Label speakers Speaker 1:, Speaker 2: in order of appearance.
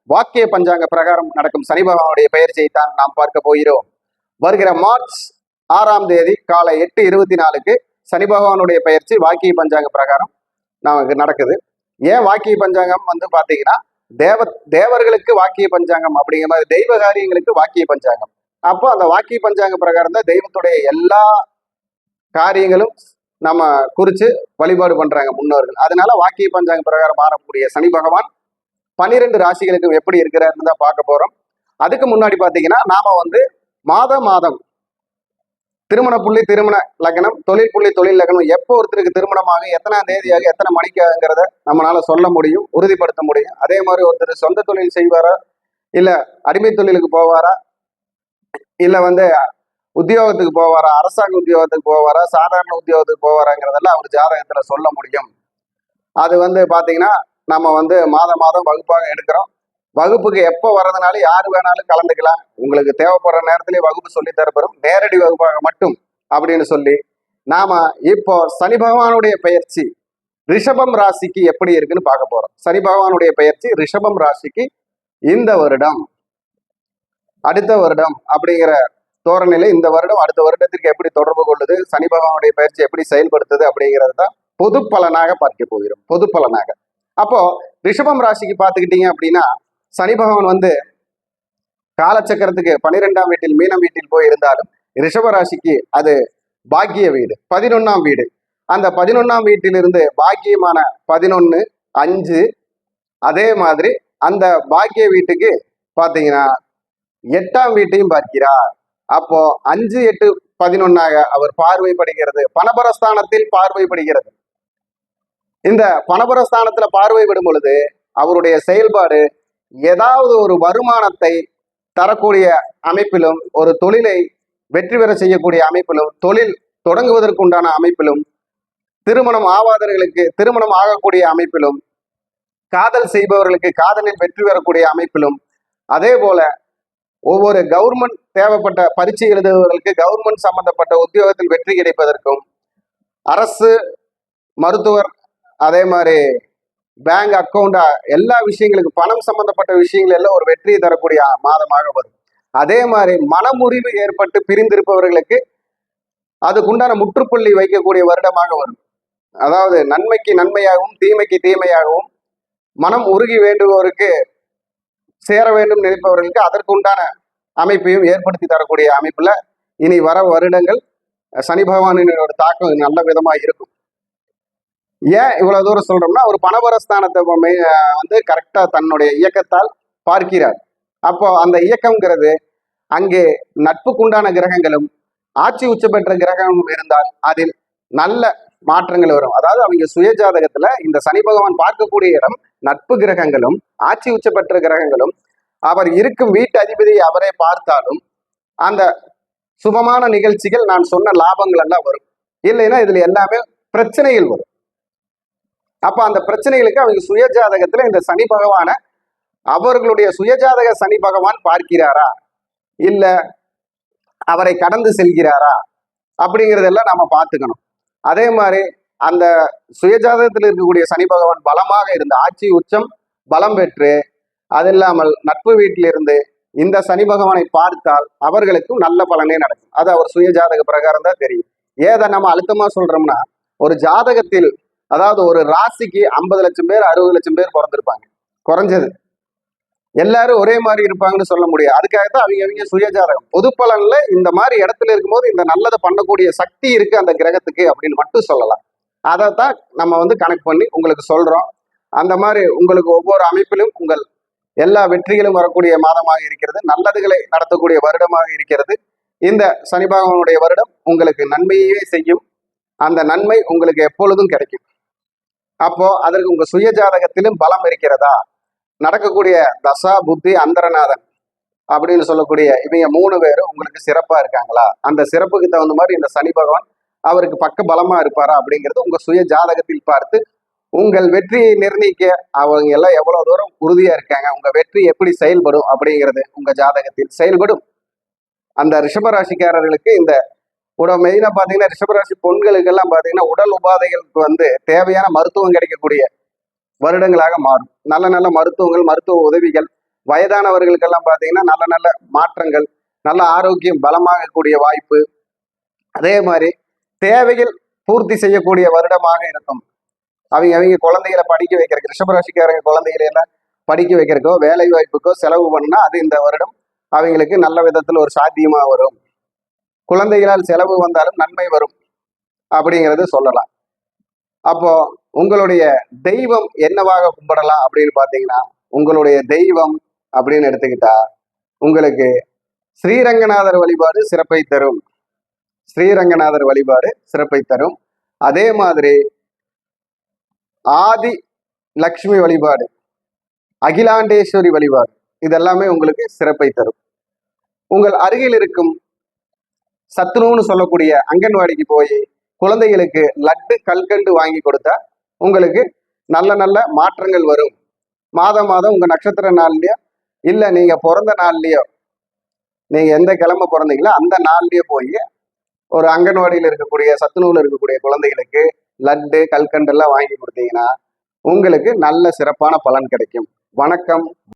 Speaker 1: வாக்கிய பஞ்சாங்க பிரகாரம் நடக்கும் சனி பகவானுடைய பெயர்ச்சியை தான் நாம் பார்க்க போகிறோம். வருகிற மார்ச் 6ஆம் தேதி காலை 8:24 சனி பகவானுடைய பெயர்ச்சி வாக்கிய பஞ்சாங்க பிரகாரம் நமக்கு நடக்குது. ஏன் வாக்கிய பஞ்சாங்கம் பாத்தீங்கன்னா தேவர்களுக்கு வாக்கிய பஞ்சாங்கம் அப்படிங்கிற மாதிரி தெய்வ காரியங்களுக்கு வாக்கிய பஞ்சாங்கம். அப்போ அந்த வாக்கிய பஞ்சாங்க பிரகாரம் தான் தெய்வத்துடைய எல்லா காரியங்களும் நம்ம குறிச்சு வழிபாடு பண்றாங்க முன்னோர்கள். அதனால வாக்கிய பஞ்சாங்க பிரகாரம் மாறக்கூடிய சனி பகவான் 12 ராசிகளுக்கு எப்படி இருக்கிறாருன்னு தான் பார்க்க போறோம். அதுக்கு முன்னாடி பாத்தீங்கன்னா நாம மாதம் திருமண புள்ளி திருமண லக்னம், தொழில் புள்ளி தொழில் லக்னம், எப்போ ஒருத்தருக்கு திருமணமாக எத்தனாம் தேதியாக எத்தனை மணிக்காகிறத நம்மளால சொல்ல முடியும், உறுதிப்படுத்த முடியும். அதே மாதிரி ஒருத்தர் சொந்த தொழில் செய்வாரா, இல்ல அடிமை தொழிலுக்கு போவாரா, இல்ல உத்தியோகத்துக்கு போவாரா, அரசாங்க உத்தியோகத்துக்கு போவாரா, சாதாரண உத்தியோகத்துக்கு போவாராங்கிறதெல்லாம் அவர் ஜாதகத்துல சொல்ல முடியும். அது பாத்தீங்கன்னா நம்ம மாதம் வகுப்பாக எடுக்கிறோம். வகுப்புக்கு எப்போ வர்றதுனால யாரு வேணாலும் கலந்துக்கலாம். உங்களுக்கு தேவைப்படுற நேரத்திலேயே வகுப்பு சொல்லி தரப்படும், நேரடி வகுப்பாக மட்டும் அப்படின்னு சொல்லி நாம இப்போ சனி பகவானுடைய பெயர்ச்சி ரிஷபம் ராசிக்கு எப்படி இருக்குன்னு பார்க்க போறோம். சனி பகவானுடைய பெயர்ச்சி ரிஷபம் ராசிக்கு இந்த வருடம், அடுத்த வருடம் அப்படிங்கிற தோரணையில இந்த வருடம் அடுத்த வருடத்திற்கு எப்படி தொடர்பு கொள்ளுது, சனி பகவானுடைய பயிற்சி எப்படி செயல்படுத்துது அப்படிங்கிறது தான் பொது பலனாக பார்க்க போகிறோம். பொது பலனாக அப்போ ரிஷபம் ராசிக்கு பார்த்துக்கிட்டீங்க அப்படின்னா சனி பகவான் காலச்சக்கரத்துக்கு 12ஆம் வீட்டில் மீனம் வீட்டில் போய் இருந்தாலும் ரிஷப ராசிக்கு அது பாக்கிய வீடு, 11ஆம் வீடு. அந்த 11ஆம் வீட்டிலிருந்து பாக்கியமான 11, 5, அதே மாதிரி அந்த பாக்கிய வீட்டுக்கு பாத்தீங்கன்னா 8ஆம் வீட்டையும் பார்க்கிறார். அப்போ 5, 8, 11 அவர் பார்வைப்படுகிறது. பணபரஸ்தானத்தில் பார்வைப்படுகிறது. இந்த பணபரஸ்தானத்துல பார்வைப்படும் பொழுது அவருடைய செயல்பாடு ஏதாவது ஒரு வருமானத்தை தரக்கூடிய அமைப்பிலும், ஒரு தொழிலை வெற்றி பெற செய்யக்கூடிய அமைப்பிலும், தொழில் தொடங்குவதற்குண்டான அமைப்பிலும், திருமணம் ஆவாதவர்களுக்கு திருமணம் ஆகக்கூடிய அமைப்பிலும், காதல் செய்பவர்களுக்கு காதலில் வெற்றி பெறக்கூடிய அமைப்பிலும், அதே போல ஒவ்வொரு கவர்மெண்ட் தேவைப்பட்ட பரீட்சை எழுதுபவர்களுக்கு கவர்மெண்ட் சம்பந்தப்பட்ட உத்தியோகத்தில் வெற்றி கிடைப்பதற்கும், அரசு, மருத்துவர், அதே மாதிரி பேங்க் அக்கௌண்டா எல்லா விஷயங்களுக்கு பணம் சம்பந்தப்பட்ட விஷயங்கள் எல்லாம் ஒரு வெற்றியை தரக்கூடிய மாதமாக வரும். அதே மாதிரி மனமுறிவு ஏற்பட்டு பிரிந்திருப்பவர்களுக்கு அதுக்குண்டான முற்றுப்புள்ளி வைக்கக்கூடிய வருடமாக வரும். அதாவது நன்மைக்கு நன்மையாகவும் தீமைக்கு தீமையாகவும் மனம் உருகி வேண்டுபவருக்கு சேர வேண்டும் நினைப்பவர்களுக்கு அதற்குண்டான அமைப்பையும் ஏற்படுத்தி தரக்கூடிய அமைப்புல இனி வர வருடங்கள் சனி பகவானினோட தாக்கம் நல்ல விதமா இருக்கும். ஏன் இவ்வளவு தூரம் சொல்றோம்னா ஒரு பணபரஸ்தானத்தை கரெக்டா தன்னுடைய இயக்கத்தால் பார்க்கிறார். அப்போ அந்த இயக்கம்ங்கிறது அங்கே நட்புக்குண்டான கிரகங்களும் ஆட்சி உச்ச பெற்ற கிரகமும் இருந்தால் அதில் நல்ல மாற்றங்கள் வரும். அதாவது அவங்க சுய ஜாதகத்துல இந்த சனி பகவான் பார்க்கக்கூடிய இடம் நட்பு கிரகங்களும் ஆட்சி உச்ச பெற்ற கிரகங்களும் அவர் இருக்கும் வீட்டு அதிபதியை அவரே பார்த்தாலும் அந்த சுபமான நிகழ்ச்சிகள் நான் சொன்ன லாபங்கள் எல்லாம் வரும். இல்லைன்னா இதுல எல்லாமே பிரச்சனைகள் வரும். அப்ப அந்த பிரச்சனைகளுக்கு அவங்க சுயஜாதகத்துல இந்த சனி பகவான அவர்களுடைய சுயஜாதக சனி பகவான் பார்க்கிறாரா, இல்ல அவரை கடந்து செல்கிறாரா அப்படிங்கிறதெல்லாம் நாம பார்த்துக்கணும். அதே மாதிரி அந்த சுயஜாதகத்தில் இருக்கக்கூடிய சனி பகவான் பலமாக இருந்து ஆட்சி உச்சம் பலம் பெற்று அது இல்லாமல் நட்பு வீட்டிலிருந்து இந்த சனி பகவானை பார்த்தால் அவர்களுக்கும் நல்ல பலனே நடக்கும். அது அவர் சுயஜாதக பிரகாரம் தான் தெரியும். ஏதை நம்ம அழுத்தமா சொல்றோம்னா ஒரு ஜாதகத்தில், அதாவது ஒரு ராசிக்கு 50 லட்சம் பேர் 60 லட்சம் பேர் பிறந்திருப்பாங்க குறைஞ்சது. எல்லாரும் ஒரே மாதிரி இருப்பாங்கன்னு சொல்ல முடியாது. அதுக்காகத்தான் அவங்க சுயஜாதகம் பொது பலன்ல இந்த மாதிரி இடத்துல இருக்கும்போது இந்த நல்லதை பண்ணக்கூடிய சக்தி இருக்கு அந்த கிரகத்துக்கு அப்படின்னு மட்டும் சொல்லலாம். அதைத்தான் நம்ம கனெக்ட் பண்ணி உங்களுக்கு சொல்றோம். அந்த மாதிரி உங்களுக்கு ஒவ்வொரு அமைப்பிலும் உங்கள் எல்லா வெற்றிகளும் வரக்கூடிய மாதமாக இருக்கிறது, நல்லதுகளை நடத்தக்கூடிய வருடமாக இருக்கிறது. இந்த சனி பகவானுடைய வருடம் உங்களுக்கு நன்மையே செய்யும். அந்த நன்மை உங்களுக்கு எப்பொழுதும் கிடைக்கும். அப்போ அதற்கு உங்க சுய ஜாதகத்திலும் பலம் இருக்கிறதா, நடக்கக்கூடிய தசா புத்தி அந்தரநாதன் அப்படின்னு சொல்லக்கூடிய இவங்க 3 பேரும் உங்களுக்கு சிறப்பா இருக்காங்களா, அந்த சிறப்புக்கு தகுந்த மாதிரி இந்த சனி பகவான் அவருக்கு பக்க பலமா இருப்பாரா அப்படிங்கிறது உங்க சுய ஜாதகத்தில் பார்த்து உங்கள் வெற்றியை நிர்ணயிக்க அவங்க எல்லாம் எவ்வளவு தூரம் உறுதியா இருக்காங்க, உங்க வெற்றி எப்படி செயல்படும் அப்படிங்கிறது உங்க ஜாதகத்தில் செயல்படும். அந்த ரிஷபராசிக்காரர்களுக்கு இந்த மெயினா பாத்தீங்கன்னா ரிஷபராசி பொண்களுக்கு எல்லாம் பாத்தீங்கன்னா உடல் உபாதைகளுக்கு தேவையான மருத்துவம் கிடைக்கக்கூடிய வருடங்களாக மாறும். நல்ல நல்ல மருத்துவங்கள், மருத்துவ உதவிகள், வயதானவர்களுக்கெல்லாம் பார்த்தீங்கன்னா நல்ல நல்ல மாற்றங்கள், நல்ல ஆரோக்கியம் பலமாகக்கூடிய வாய்ப்பு, அதே மாதிரி தேவைகள் பூர்த்தி செய்யக்கூடிய வருடமாக இருக்கும். அவங்க குழந்தைகளை படிக்க வைக்கிறதுக்கு, ரிஷபராசிக்காரங்க குழந்தைகளை எல்லாம் படிக்க வைக்கிறதுக்கோ வேலை வாய்ப்புக்கோ செலவு பண்ணா அது இந்த வருடம் அவங்களுக்கு நல்ல விதத்தில் ஒரு சாத்தியமா வரும். குழந்தைகளால் செலவு வந்தாலும் நன்மை வரும் அப்படிங்கிறது சொல்லலாம். அப்போ உங்களுடைய தெய்வம் என்னவாக கும்பிடலாம் அப்படின்னு பார்த்தீங்கன்னா, உங்களுடைய தெய்வம் அப்படின்னு எடுத்துக்கிட்டா உங்களுக்கு ஸ்ரீரங்கநாதர் வழிபாடு சிறப்பை தரும். ஸ்ரீரங்கநாதர் வழிபாடு சிறப்பை தரும். அதே மாதிரி ஆதி லக்ஷ்மி வழிபாடு, அகிலாண்டேஸ்வரி வழிபாடு, இதெல்லாமே உங்களுக்கு சிறப்பை தரும். உங்கள் அருகில் இருக்கும் சத்துணவுன்னு சொல்லக்கூடிய அங்கன்வாடிக்கு போய் குழந்தைகளுக்கு லட்டு கல்கண்டு வாங்கி கொடுத்தா உங்களுக்கு நல்ல நல்ல மாற்றங்கள் வரும். மாதம் மாதம் உங்க நட்சத்திர நாள்லயோ இல்லை நீங்க பிறந்த நாள்லயோ, நீங்க எந்த கிழமை பிறந்தீங்களோ அந்த நாள்லயே போய் ஒரு அங்கன்வாடியில் இருக்கக்கூடிய சத்துணவுல இருக்கக்கூடிய குழந்தைகளுக்கு லட்டு கல்கண்டு எல்லாம் வாங்கி கொடுத்தீங்கன்னா உங்களுக்கு நல்ல சிறப்பான பலன் கிடைக்கும். வணக்கம்.